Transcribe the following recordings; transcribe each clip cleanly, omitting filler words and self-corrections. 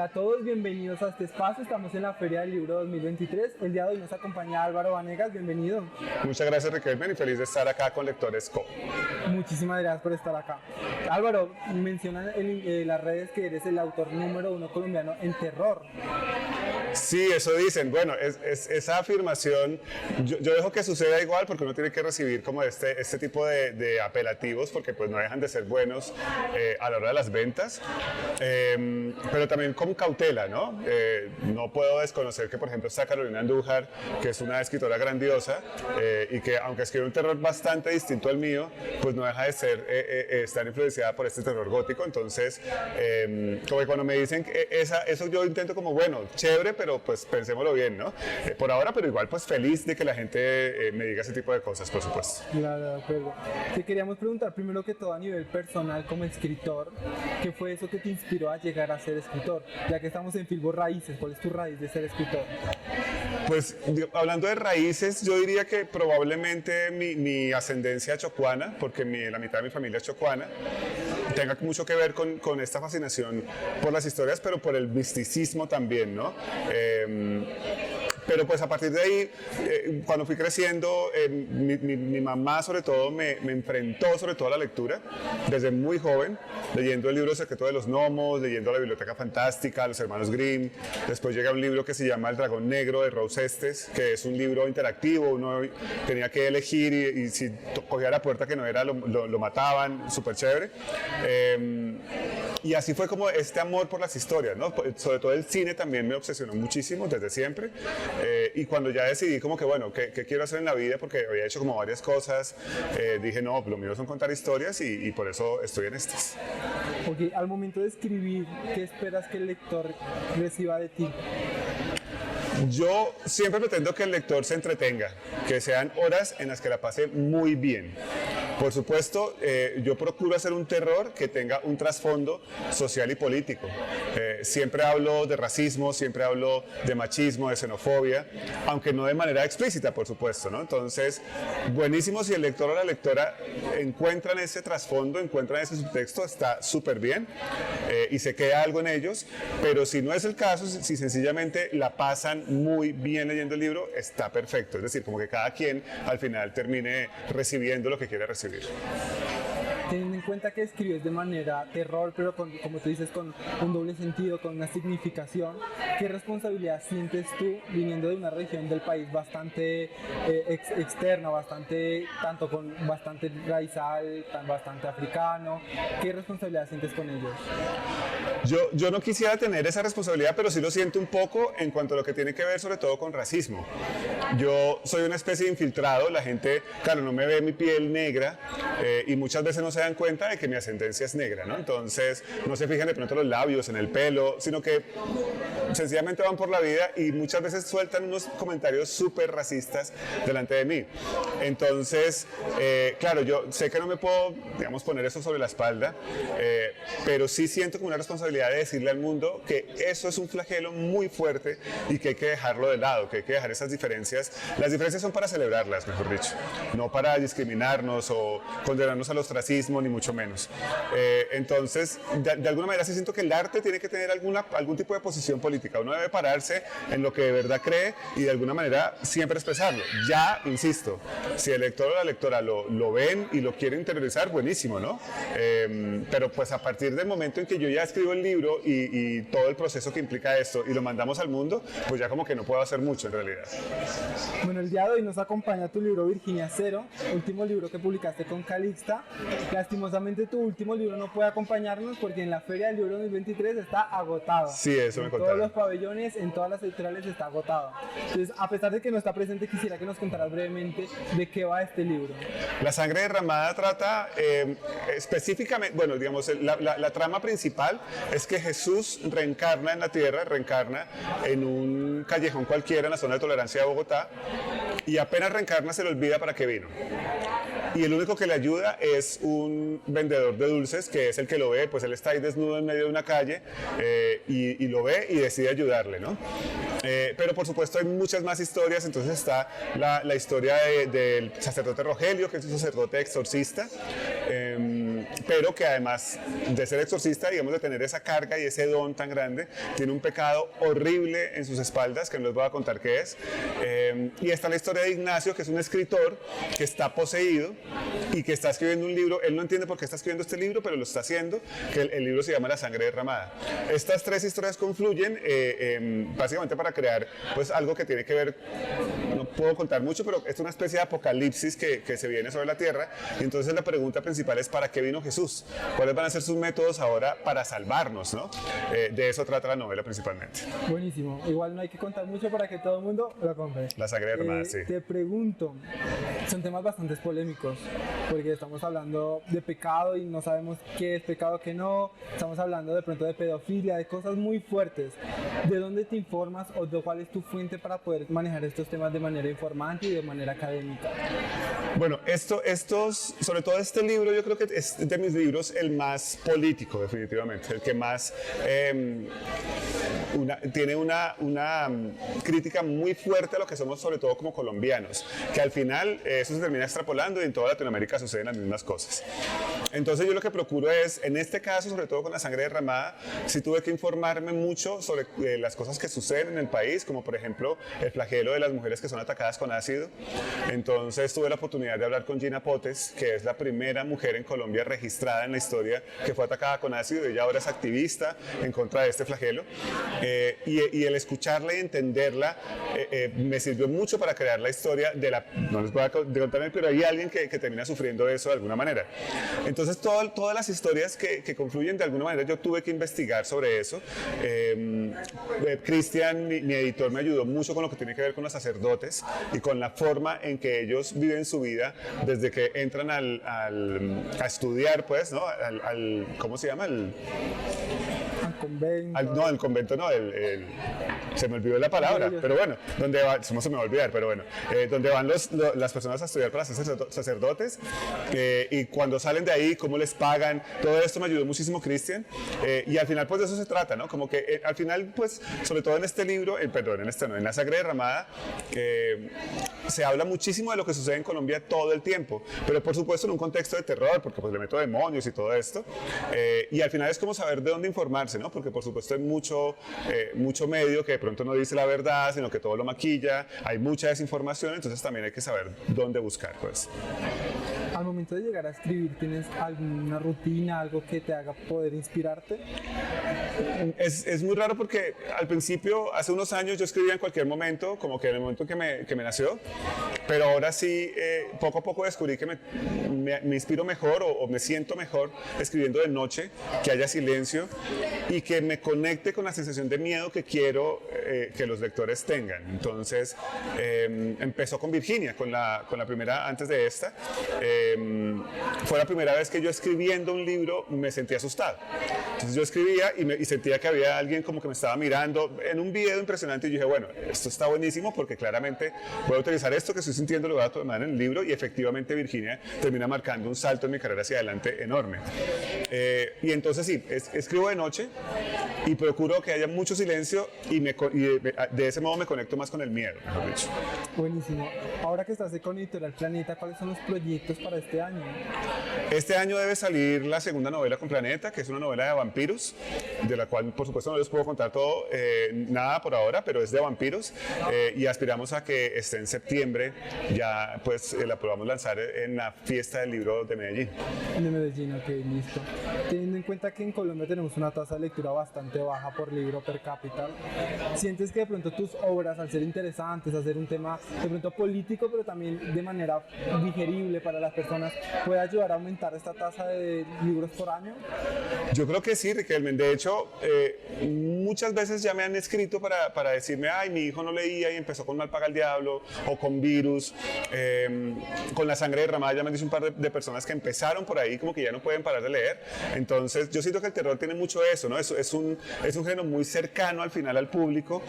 Hola a todos, bienvenidos a este espacio. Estamos en la Feria del Libro 2023. El día de hoy nos acompaña Álvaro Vanegas, bienvenido. Muchas gracias, Riquelme, y feliz de estar acá con Lectores Co. Muchísimas gracias por estar acá. Álvaro, mencionan en las redes que eres el autor número 1 colombiano en terror. Sí, eso dicen. Bueno, esa afirmación yo dejo que suceda igual porque uno tiene que recibir como este tipo de apelativos porque pues no dejan de ser buenos a la hora de las ventas, pero también con cautela, ¿no? No puedo desconocer que por ejemplo está Carolina Andújar, que es una escritora grandiosa y que aunque escribe un terror bastante distinto al mío, pues no deja de ser estar influenciada por este terror gótico. Entonces, como que cuando me dicen que eso yo intento como, bueno, chévere, pero pues pensémoslo bien, ¿no? Por ahora, pero igual pues feliz de que la gente me diga ese tipo de cosas, por supuesto. Claro, de acuerdo. Te queríamos preguntar primero que todo a nivel personal como escritor, ¿qué fue eso que te inspiró a llegar a ser escritor? Ya que estamos en Filbo Raíces, ¿cuál es tu raíz de ser escritor? Pues hablando de raíces, yo diría que probablemente mi ascendencia chocuana, porque la mitad de mi familia es chocuana, tenga mucho que ver con esta fascinación por las historias, pero por el misticismo también, ¿no? Pero pues a partir de ahí, cuando fui creciendo, mi mamá sobre todo me enfrentó sobre todo a la lectura, desde muy joven, leyendo el libro Secreto de los Gnomos, leyendo la Biblioteca Fantástica, Los Hermanos Grimm. Después llega un libro que se llama El Dragón Negro de Rose Estes, que es un libro interactivo, uno tenía que elegir y si cogía la puerta que no era lo mataban, súper chévere. Y así fue como este amor por las historias, ¿no? Sobre todo el cine también me obsesionó muchísimo desde siempre. Y cuando ya decidí como que, bueno, ¿qué quiero hacer en la vida? Porque había hecho como varias cosas, dije, no, lo mío son contar historias y por eso estoy en estas. Ok, al momento de escribir, ¿qué esperas que el lector reciba de ti? Yo siempre pretendo que el lector se entretenga, que sean horas en las que la pase muy bien. Por supuesto, yo procuro hacer un terror que tenga un trasfondo social y político. Siempre hablo de racismo, siempre hablo de machismo, de xenofobia, aunque no de manera explícita, por supuesto, ¿no? Entonces, buenísimo si el lector o la lectora encuentran ese trasfondo, encuentran ese subtexto, está súper bien y se queda algo en ellos, pero si no es el caso, si sencillamente la pasan muy bien leyendo el libro, está perfecto. Es decir, como que cada quien al final termine recibiendo lo que quiere recibir. Teniendo en cuenta que escribes de manera terror, pero como tú dices, con un doble sentido, con una significación, ¿qué responsabilidad sientes tú viniendo de una región del país bastante externa, tanto con bastante raizal, bastante africano? ¿Qué responsabilidad sientes con ellos? Yo no quisiera tener esa responsabilidad, pero sí lo siento un poco en cuanto a lo que tiene que ver sobre todo con racismo. Yo soy una especie de infiltrado, la gente, claro, no me ve mi piel negra y muchas veces no se dan cuenta de que mi ascendencia es negra, ¿no? Entonces no se fijan de pronto en los labios, en el pelo, sino que sencillamente van por la vida y muchas veces sueltan unos comentarios súper racistas delante de mí. Entonces, claro, yo sé que no me puedo, digamos, poner eso sobre la espalda, pero sí siento como una responsabilidad de decirle al mundo que eso es un flagelo muy fuerte y que hay que dejarlo de lado, que hay que dejar esas diferencias. Las diferencias son para celebrarlas, mejor dicho, no para discriminarnos o condenarnos al ostracismo, ni mucho menos. Entonces, de alguna manera sí siento que el arte tiene que tener algún tipo de posición política. Uno debe pararse en lo que de verdad cree y de alguna manera siempre expresarlo. Ya, insisto, si el lector o la lectora lo ven y lo quieren interiorizar, buenísimo, ¿no? Pero pues a partir del momento en que yo ya escribo el libro y todo el proceso que implica esto y lo mandamos al mundo, pues ya como que no puedo hacer mucho en realidad. Bueno, el día de hoy nos acompaña tu libro Virginia Zero, último libro que publicaste con Calixta. Lastimosamente tu último libro no puede acompañarnos porque en la Feria del Libro 2023 está agotado. Sí, eso me contaron. En todos los pabellones, en todas las editoriales está agotado. Entonces, a pesar de que no está presente, quisiera que nos contaras brevemente de qué va este libro. La sangre derramada trata específicamente, bueno, digamos, la trama principal es que Jesús reencarna en la tierra, reencarna en un callejón cualquiera en la zona de tolerancia de Bogotá y apenas reencarna se le olvida para qué vino. Y el único que le ayuda es un vendedor de dulces, que es el que lo ve, pues él está ahí desnudo en medio de una calle y lo ve y decide ayudarle, ¿no? Pero por supuesto hay muchas más historias, entonces está la historia del sacerdote Rogelio, que es un sacerdote exorcista, pero que además de ser exorcista, digamos, de tener esa carga y ese don tan grande, tiene un pecado horrible en sus espaldas, que no les voy a contar qué es. Y está la historia de Ignacio, que es un escritor que está poseído y que está escribiendo un libro. Él no entiende por qué está escribiendo este libro, pero lo está haciendo, que el libro se llama La sangre derramada. Estas tres historias confluyen básicamente para crear pues algo que tiene que ver, no puedo contar mucho, pero es una especie de apocalipsis que se viene sobre la tierra. Y entonces la pregunta principal es: ¿para qué vino Jesús? ¿Cuáles van a ser sus métodos ahora para salvarnos, ¿no? De eso trata la novela principalmente. Buenísimo. Igual no hay que contar mucho para que todo el mundo lo compre. La sangre derramada, sí. Te pregunto, son temas bastante polémicos, porque estamos hablando de pecado y no sabemos qué es pecado, qué no. Estamos hablando de pronto de pedofilia, de cosas muy fuertes. ¿De dónde te informas o de cuál es tu fuente para poder manejar estos temas de manera informante y de manera académica? Bueno, sobre todo este libro, yo creo que es de mis libros el más político, definitivamente, el que más tiene una crítica muy fuerte a lo que somos, sobre todo como colombianos, que al final eso se termina extrapolando y en toda Latinoamérica suceden las mismas cosas. Entonces yo lo que procuro es, en este caso, sobre todo con La sangre derramada, sí tuve que informarme mucho sobre las cosas que suceden en el país, como por ejemplo el flagelo de las mujeres que son atacadas con ácido. Entonces tuve la oportunidad de hablar con Gina Potes, que es la primera mujer en Colombia registrada en la historia que fue atacada con ácido. Ella ahora es activista en contra de este flagelo. Y el escucharla y entenderla me sirvió mucho para crear la historia de la... No les voy a contar, pero hay alguien que termina sufriendo eso de alguna manera. Entonces todas las historias que confluyen de alguna manera yo tuve que investigar sobre eso. Cristian, mi editor, me ayudó mucho con lo que tiene que ver con los sacerdotes y con la forma en que ellos viven su vida desde que entran a estudiar, pues, ¿no? ¿Cómo se llama? Convento. No, el convento no, se me olvidó la palabra, pero bueno, donde va, no se me va a olvidar, pero bueno, donde van las personas a estudiar para ser sacerdotes, y cuando salen de ahí, cómo les pagan, todo esto me ayudó muchísimo Cristian, y al final pues de eso se trata, ¿no? Como que al final pues, sobre todo en este libro, en La sangre derramada, se habla muchísimo de lo que sucede en Colombia todo el tiempo, pero por supuesto en un contexto de terror, porque pues le meto demonios y todo esto, y al final es como saber de dónde informarse, ¿no? Porque por supuesto hay mucho medio que de pronto no dice la verdad, sino que todo lo maquilla, hay mucha desinformación, entonces también hay que saber dónde buscar, pues. Al momento de llegar a escribir, ¿tienes alguna rutina, algo que te haga poder inspirarte? Es muy raro porque al principio, hace unos años, yo escribía en cualquier momento, como que en el momento que me nació, pero ahora sí, poco a poco descubrí que me inspiro mejor o me siento mejor escribiendo de noche, que haya silencio y que me conecte con la sensación de miedo que quiero que los lectores tengan. Entonces, empezó con Virginia, con la primera antes de esta. Fue la primera vez que yo escribiendo un libro me sentí asustado. Entonces yo escribía y sentía que había alguien como que me estaba mirando en un video impresionante y yo dije, bueno, esto está buenísimo porque claramente voy a utilizar esto que estoy sintiendo, lo voy a tomar en el libro, y efectivamente Virginia termina marcando un salto en mi carrera hacia adelante enorme. Y entonces sí, escribo de noche y procuro que haya mucho silencio y de ese modo me conecto más con el miedo, mejor dicho. Buenísimo. Ahora que estás con Editorial Planeta, ¿cuáles son los proyectos para este año? Este año debe salir la segunda novela con Planeta, que es una novela de vampiros, de la cual por supuesto no les puedo contar todo, nada por ahora, pero es de vampiros, y aspiramos a que esté en septiembre, ya pues la podamos lanzar en la fiesta del libro de Medellín. De Medellín, ok, listo. Teniendo en cuenta que en Colombia tenemos una tasa de lectura bastante baja por libro per cápita, ¿sientes que de pronto tus obras, al ser interesantes, hacer un tema de pronto político, pero también de manera digerible para las personas, puede ayudar a aumentar esta tasa de libros por año? Yo creo que sí, Riquelme. De hecho, muchas veces ya me han escrito para decirme, ay, mi hijo no leía y empezó con Mal paga el diablo, o con Virus, con La sangre derramada. Ya me han dicho un par de personas que empezaron por ahí como que ya no pueden parar de leer. Entonces yo siento que el terror tiene mucho eso, ¿no? Es un género muy cercano al final al público.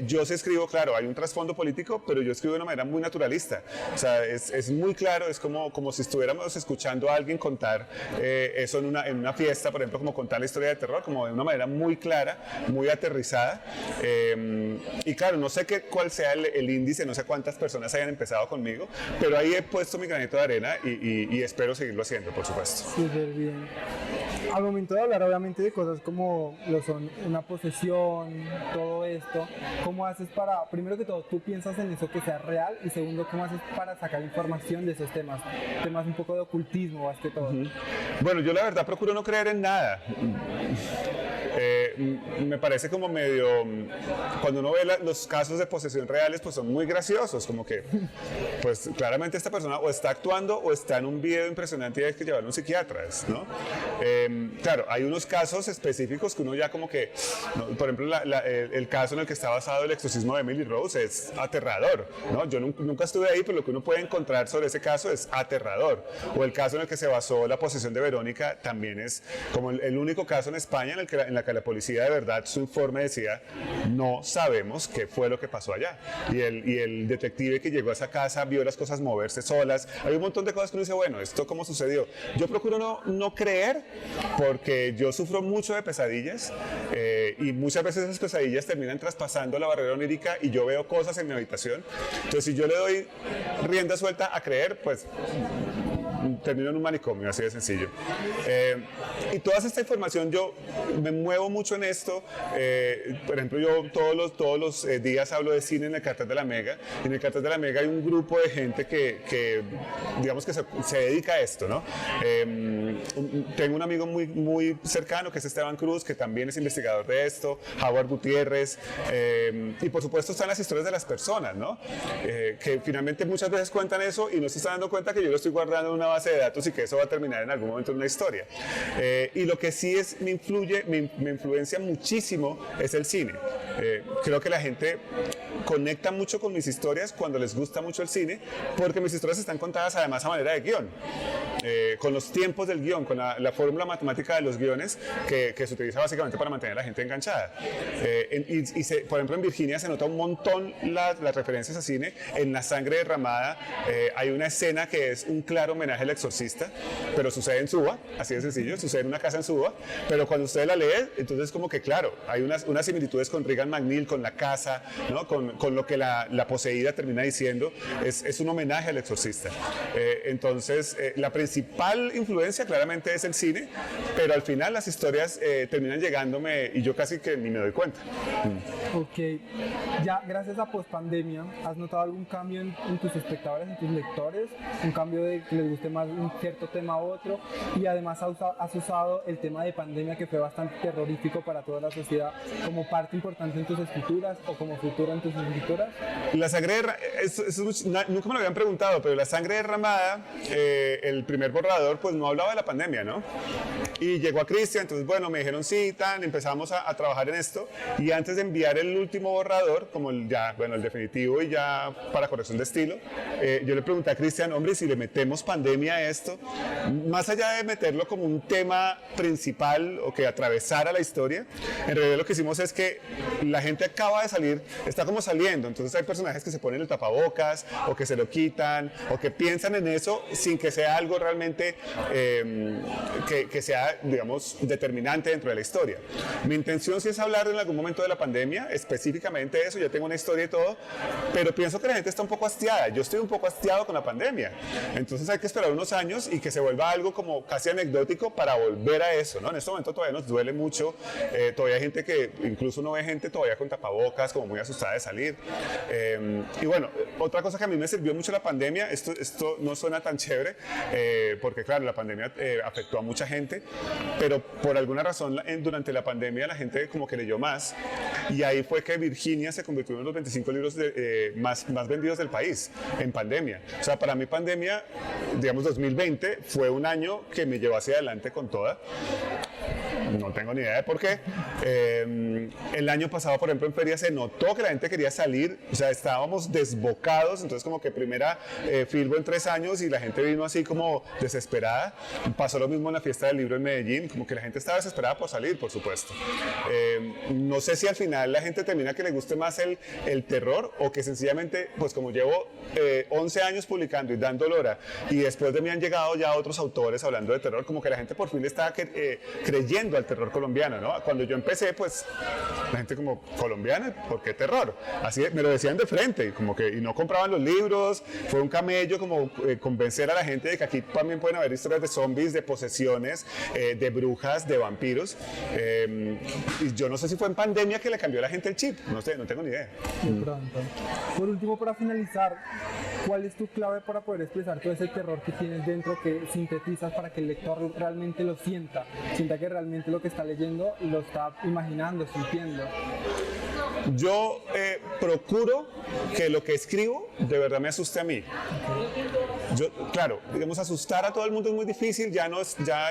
Yo sí escribo, claro, hay un trasfondo político, pero yo escribo de una manera muy naturalista. O sea, es muy claro, es como si estuviéramos escuchando a alguien contar eso en una fiesta, por ejemplo, como contar la historia de terror, como de una manera muy clara, muy aterrizada. Y claro, no sé cuál sea el índice, no sé cuántas personas hayan empezado conmigo, pero ahí he puesto mi granito de arena y espero seguirlo haciendo, por supuesto. Súper bien. Al momento de hablar obviamente de cosas como lo son una posesión, todo esto, ¿cómo haces para, primero que todo, tú piensas en eso que sea real y segundo, ¿cómo haces para sacar información de esos temas? Temas un poco de ocultismo más que todo. Bueno, yo la verdad procuro no creer en nada. Me parece como medio, cuando uno ve los casos de posesión reales, pues son muy graciosos, como que, pues claramente esta persona o está actuando o está en un video impresionante y hay que llevarlo a un psiquiatra, ¿no? Claro, hay unos casos específicos que uno ya como que, ¿no? Por ejemplo, el caso en el que está basado el exorcismo de Emily Rose es aterrador, ¿no? Yo nunca estuve ahí, pero lo que uno puede encontrar sobre ese caso es aterrador. O el caso en el que se basó la posesión de Verónica también es como el único caso en España en la que la policía de verdad, su informe decía, no sabemos qué fue lo que pasó allá. Y el detective que llegó a esa casa vio las cosas moverse solas. Hay un montón de cosas que uno dice, bueno, ¿esto cómo sucedió? Yo procuro no creer, porque yo sufro mucho de pesadillas y muchas veces esas pesadillas terminan traspasando la barrera onírica y yo veo cosas en mi habitación. Entonces, si yo le doy rienda suelta a creer, pues termino en un manicomio, así de sencillo. Y toda esta información, yo me muevo mucho en esto. Por ejemplo, yo todos los días hablo de cine en el Cartel de la Mega. En el Cartel de la Mega hay un grupo de gente que digamos que se dedica a esto, ¿no? Tengo un amigo muy cercano que es Esteban Cruz, que también es investigador de esto, Howard Gutiérrez, y por supuesto están las historias de las personas, ¿no? Que finalmente muchas veces cuentan eso y no se están dando cuenta que yo lo estoy guardando en una base de datos y que eso va a terminar en algún momento en una historia. Y lo que sí me influencia muchísimo es el cine. Creo que la gente conecta mucho con mis historias cuando les gusta mucho el cine, porque mis historias están contadas además a manera de guión, con los tiempos del guión, con la fórmula matemática de los guiones que se utiliza básicamente para mantener a la gente enganchada. Por ejemplo, en Virginia se nota un montón las referencias a cine. En La Sangre Derramada hay una escena que es un claro homenaje al Exorcista, pero sucede en Suba, así de sencillo, sucede en una casa en Suba, pero cuando usted la lee, entonces como que claro, hay unas similitudes con Regan McNeil, con la casa, ¿no? con lo que la poseída termina diciendo, es un homenaje al Exorcista. Entonces, la principal influencia claramente es el cine, pero al final las historias terminan llegándome y yo casi que ni me doy cuenta. Ok, ya gracias a pospandemia, ¿has notado algún cambio en tus espectadores, en tus lectores? Un cambio de que les guste más un cierto tema a otro, y además has usado el tema de pandemia, que fue bastante terrorífico para toda la sociedad, como parte importante en tus escrituras o como futuro en tus escrituras. La sangre nunca me lo habían preguntado, pero La Sangre Derramada, el primer borrador, pues no hablaba de la pandemia, ¿no? Y llegó a Cristian, entonces bueno, me dijeron sí, empezamos a trabajar en esto, y antes de enviar el último borrador, como el definitivo y ya para corrección de estilo, yo le pregunté a Cristian, hombre, si le metemos pandemia a esto, más allá de meterlo como un tema principal o que atravesara la historia, en realidad lo que hicimos es que la gente acaba de salir, está como saliendo, entonces hay personajes que se ponen el tapabocas o que se lo quitan o que piensan en eso sin que sea algo realmente que sea, digamos, determinante dentro de la historia. Mi intención sí es hablar en algún momento de la pandemia, específicamente eso, ya tengo una historia y todo, pero pienso que la gente está un poco hastiada, yo estoy un poco hastiado con la pandemia, entonces hay que esperar unos años y que se vuelva algo como casi anecdótico para volver a eso, ¿no? En este momento todavía nos duele mucho, todavía hay gente que, incluso uno ve gente todavía con tapabocas, como muy asustada de salir, y bueno, otra cosa que a mí me sirvió mucho la pandemia, esto no suena tan chévere, porque claro, la pandemia afectó a mucha gente, pero por alguna razón durante la pandemia la gente como que leyó más, y ahí fue que Virginia se convirtió en uno de los 25 libros más vendidos del país en pandemia. O sea, para mí pandemia, digamos 2020, fue un año que me llevó hacia adelante con toda. No tengo ni idea de por qué. El año pasado, por ejemplo, en feria se notó que la gente quería salir, o sea, estábamos desbocados, entonces como que primera Filbo en 3 años y la gente vino así como desesperada. Pasó lo mismo en la fiesta del libro en Medellín, como que la gente estaba desesperada por salir, por supuesto. No sé si al final la gente termina que le guste más el terror o que sencillamente, pues como llevo 11 años publicando y dando lora y después de mí han llegado ya otros autores hablando de terror, como que la gente por fin está creyendo al terror colombiano, ¿no? Cuando yo empecé, pues la gente como, ¿colombiana? ¿Por qué terror? Así me lo decían de frente, como que, y no compraban los libros, fue un camello como convencer a la gente de que aquí también pueden haber historias de zombies, de posesiones, de brujas, de vampiros. Y yo no sé si fue en pandemia que le cambió a la gente el chip, no sé, no tengo ni idea. De pronto. Por último, para finalizar, ¿cuál es tu clave para poder expresar todo ese terror que tienes dentro, que sintetizas para que el lector realmente lo sienta que realmente lo que está leyendo lo está imaginando, sintiendo? Yo procuro que lo que escribo de verdad me asuste a mí. Yo, claro, digamos, asustar a todo el mundo es muy difícil, ya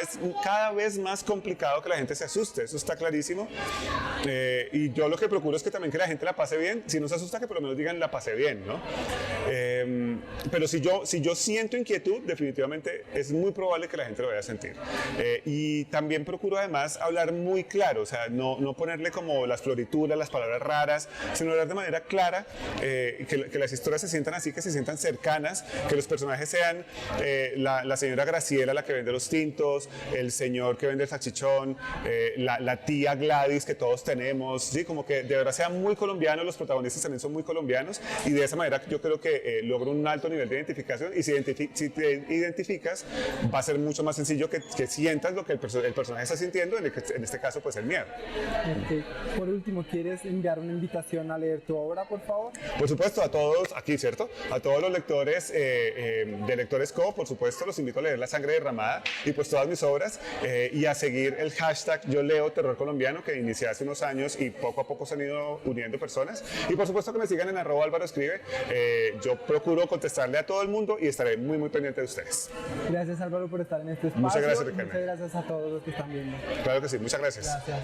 es cada vez más complicado que la gente se asuste, eso está clarísimo. Y yo lo que procuro es que también que la gente la pase bien, si no se asusta que por lo menos digan la pasé bien, ¿no? Pero si yo siento inquietud, definitivamente es muy probable que la gente lo vaya a sentir. Y también procuro además hablar muy claro, o sea, no ponerle como las florituras, las palabras raras, sino hablar de manera clara, que las historias se sientan así, que se sientan cercanas, que los personajes sean la señora Graciela, la que vende los tintos, el señor que vende el salchichón, la tía Gladys que todos tenemos, ¿sí? Como que de verdad sean muy colombianos, los protagonistas también son muy colombianos, y de esa manera yo creo que logro un alto nivel de identificación, y si te identificas va a ser mucho más sencillo que sientas lo que el personaje está sintiendo, en este caso pues el miedo. Okay. Por último, ¿quieres enviar una invitación a leer tu obra, por favor? Por supuesto, a todos, aquí, ¿cierto? A todos los lectores de Lectores Co, por supuesto, los invito a leer La Sangre Derramada y pues todas mis obras, y a seguir el hashtag Yo Leo Terror Colombiano, que inicié hace unos años y poco a poco se han ido uniendo personas. Y por supuesto que me sigan en @AlvaroEscribe. Yo procuro contestarle a todo el mundo y estaré muy, muy pendiente de ustedes. Gracias, Álvaro, por estar en este espacio. Muchas gracias, Ricardo. Muchas gracias a todos los que están viendo. Claro que sí, muchas gracias. Gracias.